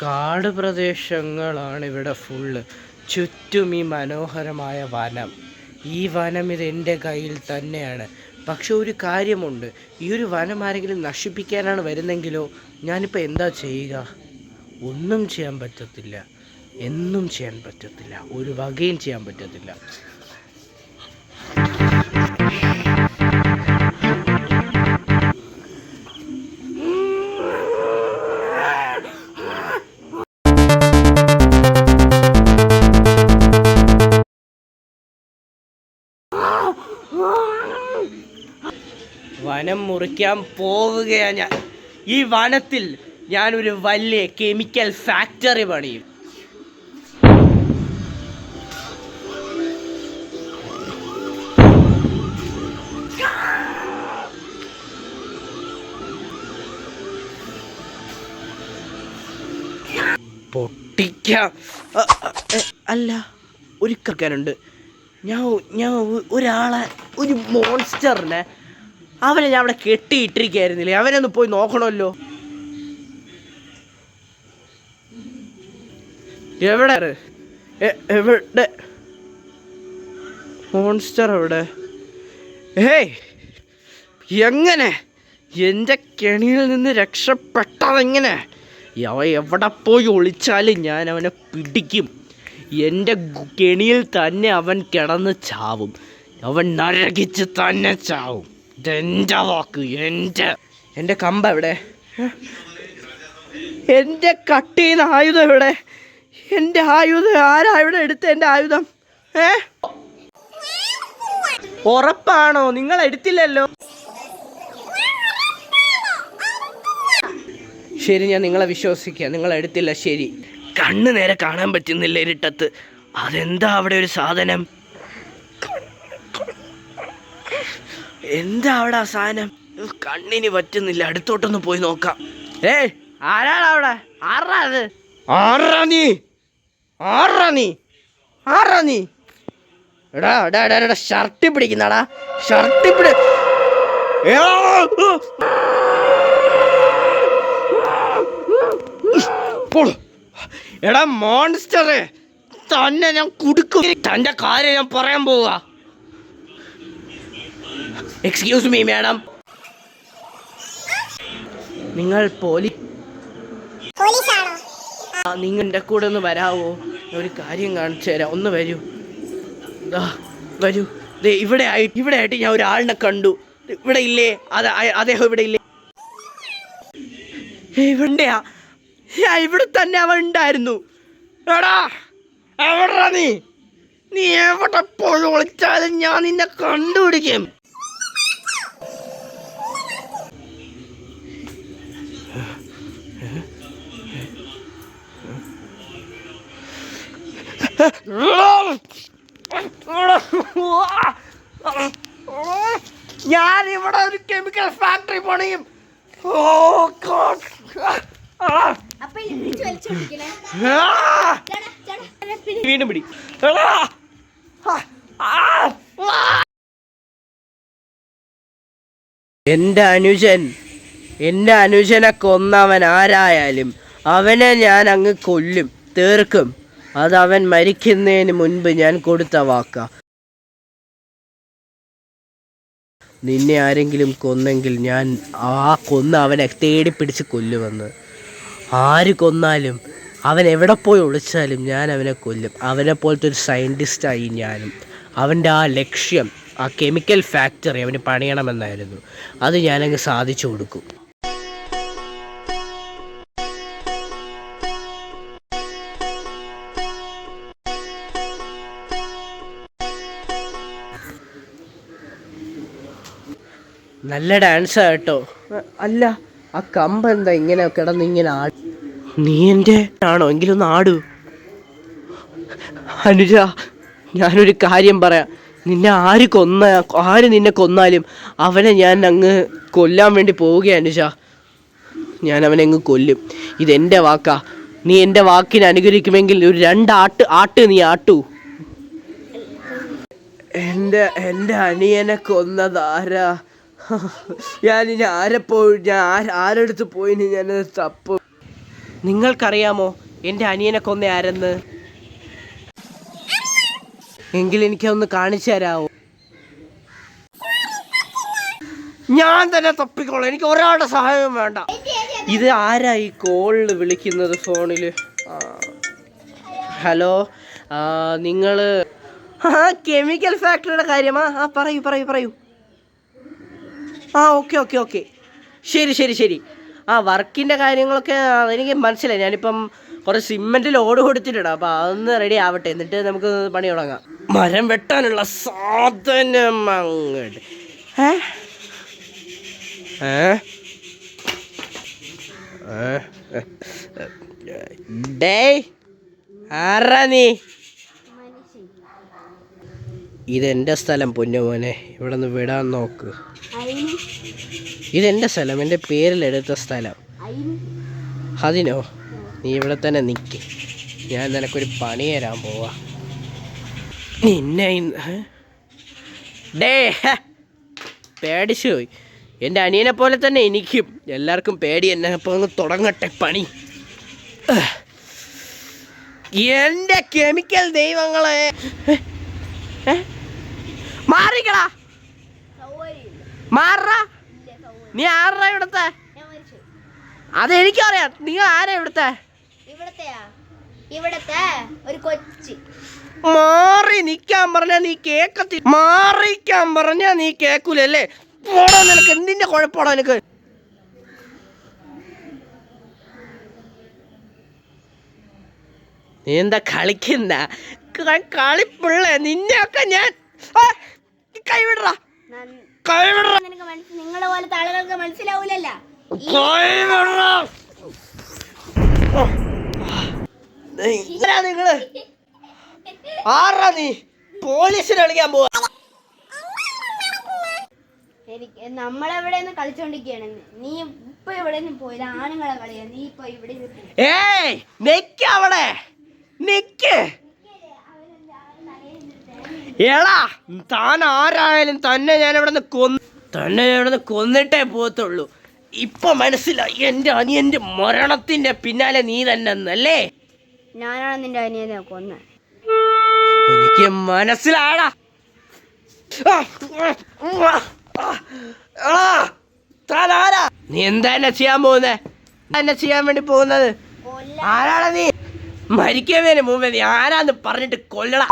കാട് പ്രദേശങ്ങളാണ് ഇവിടെ ഫുള്ള്. ചുറ്റും ഈ മനോഹരമായ വനം. ഈ വനം ഇതെൻ്റെ കയ്യിൽ തന്നെയാണ്. പക്ഷെ ഒരു കാര്യമുണ്ട്, ഈ ഒരു വനം ആരെങ്കിലും നശിപ്പിക്കാനാണ് വരുന്നെങ്കിലോ ഞാനിപ്പോൾ എന്താ ചെയ്യുക? ഒന്നും ചെയ്യാൻ പറ്റത്തില്ല, എന്നും ചെയ്യാൻ പറ്റത്തില്ല, ഒരു വകയും ചെയ്യാൻ പറ്റത്തില്ല. വനം മുറിക്കാൻ പോവുകയാണ് ഞാൻ. ഈ വനത്തിൽ ഞാനൊരു വലിയ കെമിക്കൽ ഫാക്ടറി പണിയും. പൊട്ടിക്കാം. അല്ല, ഒരു കക്കാനുണ്ട്. ഞാൻ ഒരാളെ, ഒരു മോൺസ്റ്ററിനെ, അവനെ ഞാൻ അവിടെ കെട്ടിയിട്ടിരിക്കുകയായിരുന്നില്ലേ? അവനൊന്ന് പോയി നോക്കണമല്ലോ. എവിടെ എവിടെ മോൺസ്റ്റർ എവിടെ? ഏയ്, എങ്ങനെ എൻ്റെ കെണിയിൽ നിന്ന് രക്ഷപ്പെട്ടതെങ്ങനെ? അവൻ എവിടെ പോയി ഒളിച്ചാലും ഞാൻ അവനെ പിടിക്കും. എൻ്റെ കെണിയിൽ തന്നെ അവൻ കിടന്ന് ചാവും. അവൻ നരകിച്ച് തന്നെ ചാവും. ഇതെൻ്റെ വാക്ക്. എൻ്റെ കമ്പ എവിടെ? എൻ്റെ കട്ട് ചെയ്യുന്ന ആയുധം എവിടെ? എൻ്റെ ആയുധം ആരാ ഇവിടെ എടുത്ത? എൻ്റെ ആയുധം ഉറപ്പാണോ? നിങ്ങൾ എടുത്തില്ലല്ലോ. ശരി, ഞാൻ നിങ്ങളെ വിശ്വസിക്കാം, നിങ്ങൾ എടുത്തില്ല. ശരി, കണ്ണ് നേരെ കാണാൻ പറ്റുന്നില്ല ഇരുട്ടത്ത്. അതെന്താ അവിടെ ഒരു സാധനം? എന്താ അവിടെ ആ സാധനം? കണ്ണിന് പറ്റുന്നില്ല. അടുത്തോട്ടൊന്ന് പോയി നോക്കാം. ആരാടാ അവിടെ? ആറാ അത്? ആറാ നീ? എടാ ഷർട്ട് പിടിക്കുന്നാടാ, ഷർട്ട് പിടി. എടാ മോൺസ്റ്ററെ, തന്നെ ഞാൻ കുടുക്കും. തൻ്റെ കാര്യം ഞാൻ പറയാൻ പോവാ. എക്സ്ക്യൂസ് മീ മാഡം, നിങ്ങൾ പോലീസാണോ? നിങ്ങൾ എൻ്റെ കൂടെ ഒന്ന് വരാവോ? ഒരു കാര്യം കാണിച്ചു തരാം. ഒന്ന് വരൂ. വരൂ. ഇവിടെ ആയിട്ട് ഞാൻ ഒരാളിനെ കണ്ടു. ഇവിടെ ഇല്ലേ? അദ്ദേഹം ഇവിടെ ഇല്ലേ? ഇവിടെയാ? ഇവിടെ തന്നെ അവൻ ഉണ്ടായിരുന്നു. എടാ, എവിടാ നീ? എവിടെ പോയി ഒളിച്ചാലും ഞാൻ നിന്നെ കണ്ടുപിടിക്കും. ഞാൻ ഇവിടെ ഒരു കെമിക്കൽ ഫാക്ടറി പണിയും. വീണ്ടും പിടി. എൻ്റെ അനുജനെ കൊന്നവൻ ആരായാലും അവനെ ഞാൻ അങ്ങ് കൊല്ലും, തീർക്കും. അതവൻ മരിക്കുന്നതിന് മുൻപ് ഞാൻ കൊടുത്ത വാക്കാ. നിന്നെ ആരെങ്കിലും കൊന്നെങ്കിൽ ഞാൻ കൊന്ന അവനെ തേടി പിടിച്ച് കൊല്ലുമെന്ന്. ആര് കൊന്നാലും, അവൻ എവിടെ പോയി ഒളിച്ചാലും ഞാൻ അവനെ കൊല്ലും. അവനെ പോലത്തെ ഒരു സയൻറ്റിസ്റ്റായി ഞാനും. അവൻ്റെ ആ ലക്ഷ്യം, ആ കെമിക്കൽ ഫാക്ടറി അവന് പണിയണമെന്നായിരുന്നു. അത് ഞാനങ്ങ് സാധിച്ചു കൊടുക്കും. നല്ല ഡാൻസാ കേട്ടോ. അല്ല, ആ കമ്പ് എന്താ ഇങ്ങനെ കിടന്ന് ഇങ്ങനെ നീ എൻ്റെ ആണോ? എങ്കിലൊന്ന് ആടൂ. അനുജ, ഞാനൊരു കാര്യം പറയാം. ആര് നിന്നെ കൊന്നാലും അവനെ ഞാൻ അങ്ങ് കൊല്ലാൻ വേണ്ടി പോവുകയാണ് അനുജ. ഞാൻ അവനെ അങ്ങ് കൊല്ലും. ഇതെൻ്റെ വാക്കാ. നീ എൻ്റെ വാക്കിനെ അനുകരിക്കുമെങ്കിൽ ഒരു 2 ആട്ട് നീ ആട്ടൂ. എൻ്റെ അനിയനെ കൊന്നതാരാ? ഞാനിനി ആരെടുത്ത് പോയിന് ഞാനത് തപ്പ്. നിങ്ങൾക്കറിയാമോ എൻ്റെ അനിയനെ കൊന്ന ആരെന്ന്? എങ്കിൽ എനിക്കൊന്ന് കാണിച്ചു തരാമോ? ഞാൻ തന്നെ തപ്പിക്കോളാം, എനിക്ക് ഒരാളുടെ സഹായം വേണ്ട. ഇത് ആരാ ഈ കോളിൽ വിളിക്കുന്നത് ഫോണിൽ? ഹലോ, നിങ്ങൾ കെമിക്കൽ ഫാക്ടറിയുടെ കാര്യമാ? പറയൂ പറയൂ പറയൂ. ഓക്കെ ശരി. വർക്കിൻ്റെ കാര്യങ്ങളൊക്കെ എനിക്ക് മനസ്സിലായി. ഞാനിപ്പം കുറച്ച് സിമെൻറ്റിൽ ഓട് കൊടുത്തിട്ടുണ്ട്, അപ്പോൾ അതൊന്ന് റെഡി ആവട്ടെ, എന്നിട്ട് നമുക്ക് പണി തുടങ്ങാം. മരം വെട്ടാനുള്ള സാധനം അങ്ങോട്ട് ആരാ നീ? ഇതെൻ്റെ സ്ഥലം പൊന്നുമോനെ, ഇവിടെ നിന്ന് വിടാൻ നോക്ക്. ഇതെൻ്റെ സ്ഥലം, എൻ്റെ പേരിലെടുത്ത സ്ഥലം. അതിനോ? നീ ഇവിടെ തന്നെ നിൽക്ക്, ഞാൻ നിനക്കൊരു പണി തരാൻ പോവാ. നിന്നെ പേടിച്ചു പോയി. എൻ്റെ അനിയനെ പോലെ തന്നെ എനിക്കും എല്ലാവർക്കും പേടി എന്നെ. അപ്പോൾ അങ്ങ് തുടങ്ങട്ടെ പണി. എൻ്റെ കെമിക്കൽ ദൈവങ്ങളെ, മാറിക്കടാ, മാറാ. നീ ആരാ ഇവിടുത്തെ? അതെനിക്കറിയാം. നിങ്ങൾ ആരാ ഇവിടുത്തെ? ഇവിടത്തെ ഒരു കൊച്ചി. മാറി നിൽക്കാൻ പറഞ്ഞാ നീ കേക്കത്തി, മാറിക്കാൻ പറഞ്ഞാ നീ കേക്കൂലല്ലേ? പോടാ, നിനക്ക് എന്തിന്റെ കുഴപ്പമാണോ നിനക്ക്? നീ എന്താ കളിക്കുന്ന കളിപ്പിള്ള? നിന്നെയൊക്കെ ഞാൻ കൈവിടറാ, കൈവിടറാ. നിങ്ങളെ പോലത്തെ ആളുകൾക്ക് മനസ്സിലാവൂലല്ലോ. നിങ്ങള് ആരാ? നീ പോലീസിനെ വിളിക്കാൻ പോവാ? നമ്മളെവിടെ കളിച്ചോണ്ടിരിക്കുകയാണ്. നീ ഇപ്പൊ ഇവിടെ പോയത് ആണുങ്ങളെ കളിയാ. നീ ഇപ്പൊ ഇവിടെ അവിടെ നിക്ക്. എടാ, താൻ ആരായാലും തന്നെ ഞാൻ ഇവിടെ നിന്ന് കൊന്നിട്ടേ പോകത്തുള്ളൂ. ഇപ്പൊ മനസ്സിലായി എൻ്റെ അനിയന്റെ മരണത്തിന്റെ പിന്നാലെ നീ തന്നെ എന്നല്ലേ? ഞാനാണ് നിന്റെ അനിയനെ കൊന്ന. എനിക്ക് മനസ്സിലാടാ. താൻ ആരാ? നീ എന്താ എന്നെ ചെയ്യാൻ പോകുന്നേ? എന്നെ ചെയ്യാൻ വേണ്ടി പോകുന്നത് ആരാടാ? നീ മരിക്കുന്നതിന് മുമ്പേ നീ ആരാന്ന് പറഞ്ഞിട്ട് കൊല്ലടാ.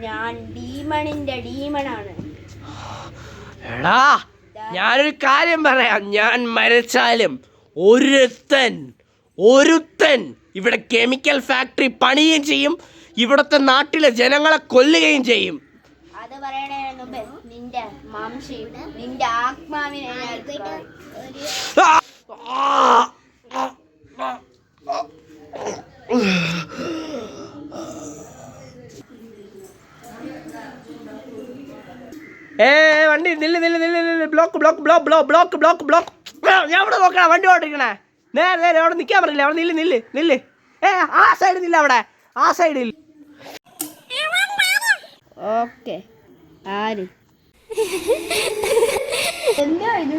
ഞാൻ ഡീമണിന്റെ ഡീമണാണ്. എടാ, ഞാനൊരു കാര്യം പറയാം. ഞാൻ മരിച്ചാലും ഒരുത്തൻ ഇവിടെ കെമിക്കൽ ഫാക്ടറി പണിയുകയും ചെയ്യും, ഇവിടുത്തെ നാട്ടിലെ ജനങ്ങളെ കൊല്ലുകയും ചെയ്യും. അത് പറയണേ മുമ്പ് നിന്റെ നിന്റെ ആത്മാവിനെ വണ്ടി നില്ല്. ബ്ലോക്ക്. ഞാൻ ഇവിടെ നോക്കണ വണ്ടി ഓടിക്കണേ. നേരെ അവിടെ നിൽക്കാൻ പറഞ്ഞില്ല. അവിടെ നില്ല്. ആ സൈഡ് നില്ല, അവിടെ ആ സൈഡിൽ. ഓക്കെ. ആര് എന്താ ഇത്?